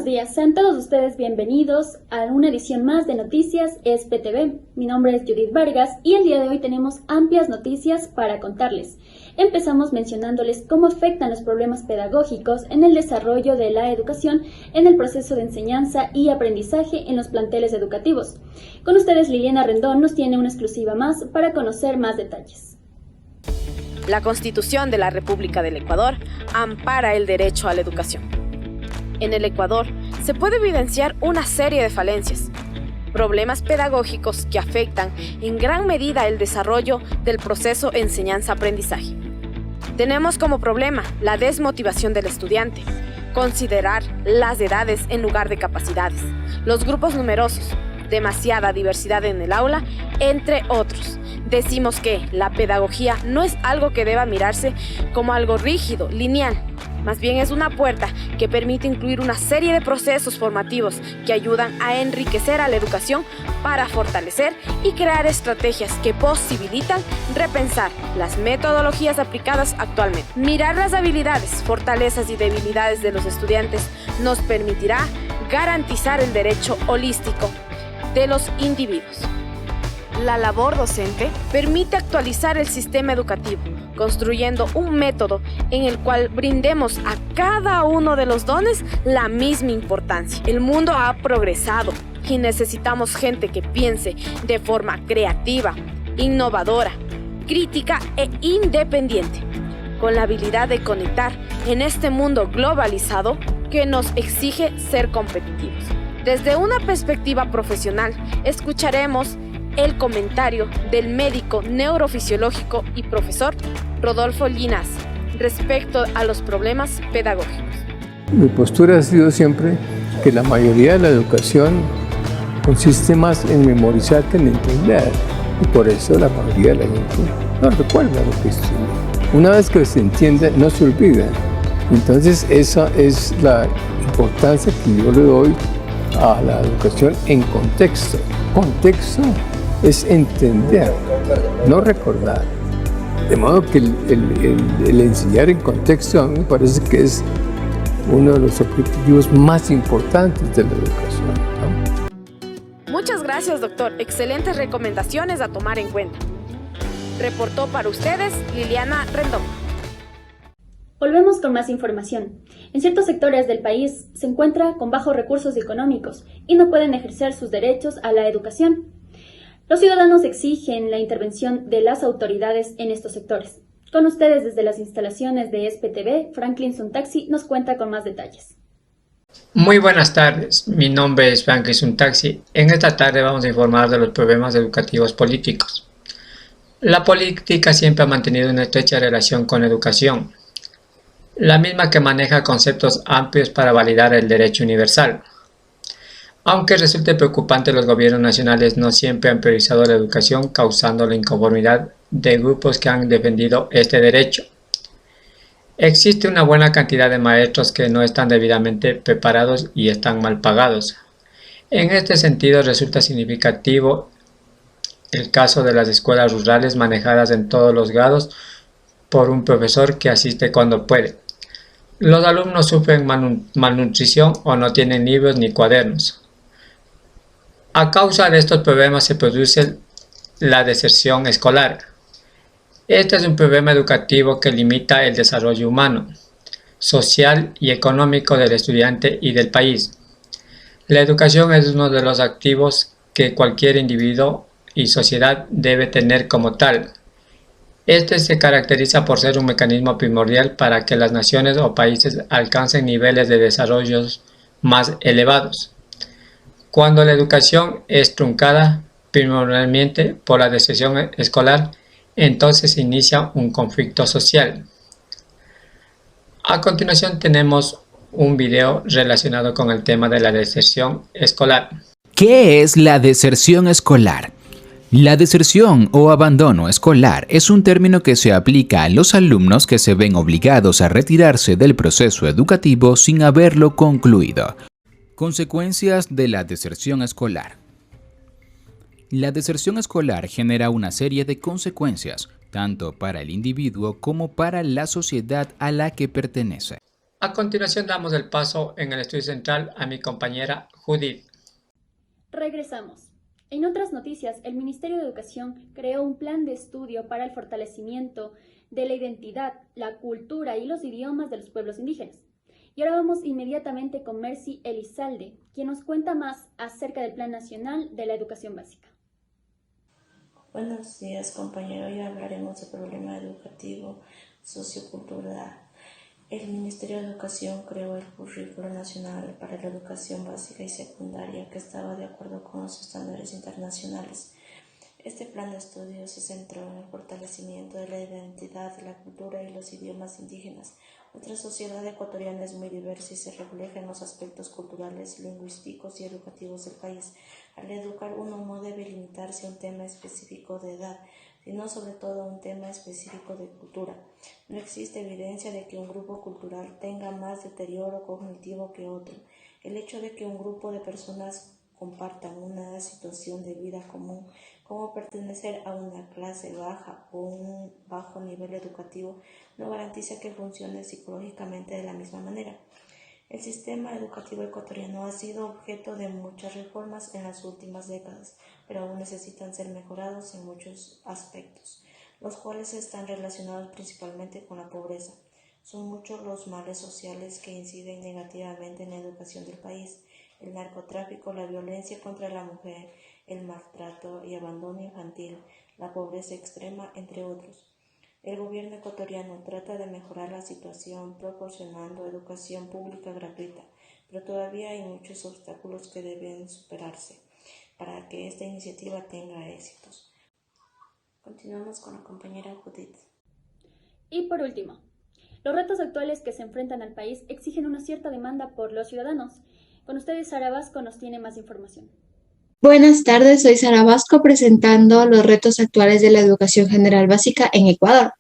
días, sean todos ustedes bienvenidos a una edición más de Noticias SPTV. Mi nombre es Judith Vargas y el día de hoy tenemos amplias noticias para contarles. Empezamos mencionándoles cómo afectan los problemas pedagógicos en el desarrollo de la educación en el proceso de enseñanza y aprendizaje en los planteles educativos. Con ustedes Liliana Rendón nos tiene una exclusiva más para conocer más detalles. La Constitución de la República del Ecuador ampara el derecho a la educación. En el Ecuador se puede evidenciar una serie de falencias, problemas pedagógicos que afectan en gran medida el desarrollo del proceso enseñanza-aprendizaje. Tenemos como problema la desmotivación del estudiante, considerar las edades en lugar de capacidades, los grupos numerosos, demasiada diversidad en el aula, entre otros. Decimos que la pedagogía no es algo que deba mirarse como algo rígido, lineal. Más bien es una puerta que permite incluir una serie de procesos formativos que ayudan a enriquecer a la educación para fortalecer y crear estrategias que posibilitan repensar las metodologías aplicadas actualmente. Mirar las habilidades, fortalezas y debilidades de los estudiantes nos permitirá garantizar el derecho holístico de los individuos. La labor docente permite actualizar el sistema educativo, construyendo un método en el cual brindemos a cada uno de los dones la misma importancia. El mundo ha progresado y necesitamos gente que piense de forma creativa, innovadora, crítica e independiente, con la habilidad de conectar en este mundo globalizado que nos exige ser competitivos. Desde una perspectiva profesional, escucharemos el comentario del médico neurofisiológico y profesor Rodolfo Llinás respecto a los problemas pedagógicos. Mi postura ha sido siempre que la mayoría de la educación consiste más en memorizar que en entender, y por eso la mayoría de la gente no recuerda lo que estudia. Una vez que se entiende, no se olvida. Entonces esa es la importancia que yo le doy a la educación en contexto. Contexto es entender, no recordar. De modo que el enseñar en contexto a mí me parece que es uno de los objetivos más importantes de la educación, ¿no? Muchas gracias, doctor. Excelentes recomendaciones a tomar en cuenta. Reportó para ustedes Liliana Rendón. Volvemos con más información. En ciertos sectores del país se encuentra con bajos recursos económicos y no pueden ejercer sus derechos a la educación. Los ciudadanos exigen la intervención de las autoridades en estos sectores. Con ustedes desde las instalaciones de SPTV, Franklin Suntaxi nos cuenta con más detalles. Muy buenas tardes, mi nombre es Franklin Suntaxi. En esta tarde vamos a informar de los problemas educativos políticos. La política siempre ha mantenido una estrecha relación con la educación, la misma que maneja conceptos amplios para validar el derecho universal. Aunque resulte preocupante, los gobiernos nacionales no siempre han priorizado la educación, causando la inconformidad de grupos que han defendido este derecho. Existe una buena cantidad de maestros que no están debidamente preparados y están mal pagados. En este sentido, resulta significativo el caso de las escuelas rurales manejadas en todos los grados por un profesor que asiste cuando puede. Los alumnos sufren malnutrición o no tienen libros ni cuadernos. A causa de estos problemas se produce la deserción escolar. Este es un problema educativo que limita el desarrollo humano, social y económico del estudiante y del país. La educación es uno de los activos que cualquier individuo y sociedad debe tener como tal. Este se caracteriza por ser un mecanismo primordial para que las naciones o países alcancen niveles de desarrollo más elevados. Cuando la educación es truncada primordialmente por la deserción escolar, entonces se inicia un conflicto social. A continuación tenemos un video relacionado con el tema de la deserción escolar. ¿Qué es la deserción escolar? La deserción o abandono escolar es un término que se aplica a los alumnos que se ven obligados a retirarse del proceso educativo sin haberlo concluido. Consecuencias de la deserción escolar. La deserción escolar genera una serie de consecuencias, tanto para el individuo como para la sociedad a la que pertenece. A continuación damos el paso en el estudio central a mi compañera Judith. Regresamos. En otras noticias, el Ministerio de Educación creó un plan de estudio para el fortalecimiento de la identidad, la cultura y los idiomas de los pueblos indígenas. Y ahora vamos inmediatamente con Mercy Elizalde, quien nos cuenta más acerca del Plan Nacional de la Educación Básica. Buenos días, compañero. Hoy hablaremos del problema educativo sociocultural. El Ministerio de Educación creó el Currículo Nacional para la Educación Básica y Secundaria, que estaba de acuerdo con los estándares internacionales. Este plan de estudio se centró en el fortalecimiento de la identidad, la cultura y los idiomas indígenas. Nuestra sociedad ecuatoriana es muy diversa y se refleja en los aspectos culturales, lingüísticos y educativos del país. Al educar, uno no debe limitarse a un tema específico de edad, sino sobre todo a un tema específico de cultura. No existe evidencia de que un grupo cultural tenga más deterioro cognitivo que otro. El hecho de que un grupo de personas compartan una situación de vida común, como pertenecer a una clase baja o un bajo nivel educativo, no garantiza que funcione psicológicamente de la misma manera. El sistema educativo ecuatoriano ha sido objeto de muchas reformas en las últimas décadas, pero aún necesitan ser mejorados en muchos aspectos, los cuales están relacionados principalmente con la pobreza. Son muchos los males sociales que inciden negativamente en la educación del país: el narcotráfico, la violencia contra la mujer, el maltrato y abandono infantil, la pobreza extrema, entre otros. El gobierno ecuatoriano trata de mejorar la situación proporcionando educación pública gratuita, pero todavía hay muchos obstáculos que deben superarse para que esta iniciativa tenga éxitos. Continuamos con la compañera Judith. Y por último, los retos actuales que se enfrentan al país exigen una cierta demanda por los ciudadanos. Con ustedes, Sara Vasco nos tiene más información. Buenas tardes, soy Sara Vasco presentando los retos actuales de la educación general básica en Ecuador.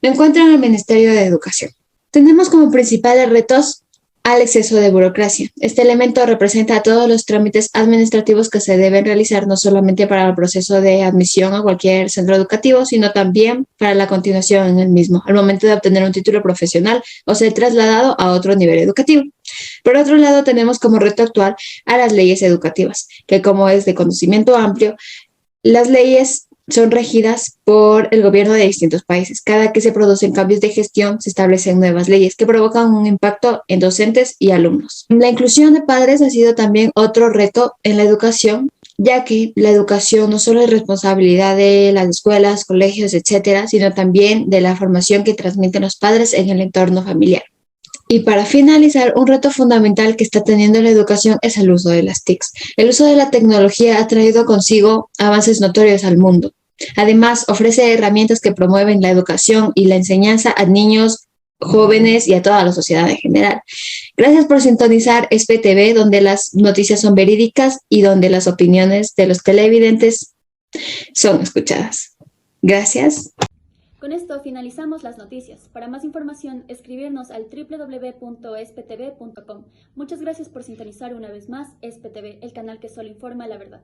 Me encuentro en el Ministerio de Educación. Tenemos como principales retos al exceso de burocracia. Este elemento representa todos los trámites administrativos que se deben realizar no solamente para el proceso de admisión a cualquier centro educativo, sino también para la continuación en el mismo, al momento de obtener un título profesional o ser trasladado a otro nivel educativo. Por otro lado, tenemos como reto actual a las leyes educativas, que como es de conocimiento amplio, las leyes son regidas por el gobierno de distintos países. Cada que se producen cambios de gestión, se establecen nuevas leyes que provocan un impacto en docentes y alumnos. La inclusión de padres ha sido también otro reto en la educación, ya que la educación no solo es responsabilidad de las escuelas, colegios, etcétera, sino también de la formación que transmiten los padres en el entorno familiar. Y para finalizar, un reto fundamental que está teniendo la educación es el uso de las TICs. El uso de la tecnología ha traído consigo avances notorios al mundo. Además, ofrece herramientas que promueven la educación y la enseñanza a niños, jóvenes y a toda la sociedad en general. Gracias por sintonizar SPTV, donde las noticias son verídicas y donde las opiniones de los televidentes son escuchadas. Gracias. Con esto finalizamos las noticias. Para más información, escribirnos al www.sptv.com. Muchas gracias por sintonizar una vez más SPTV, el canal que solo informa la verdad.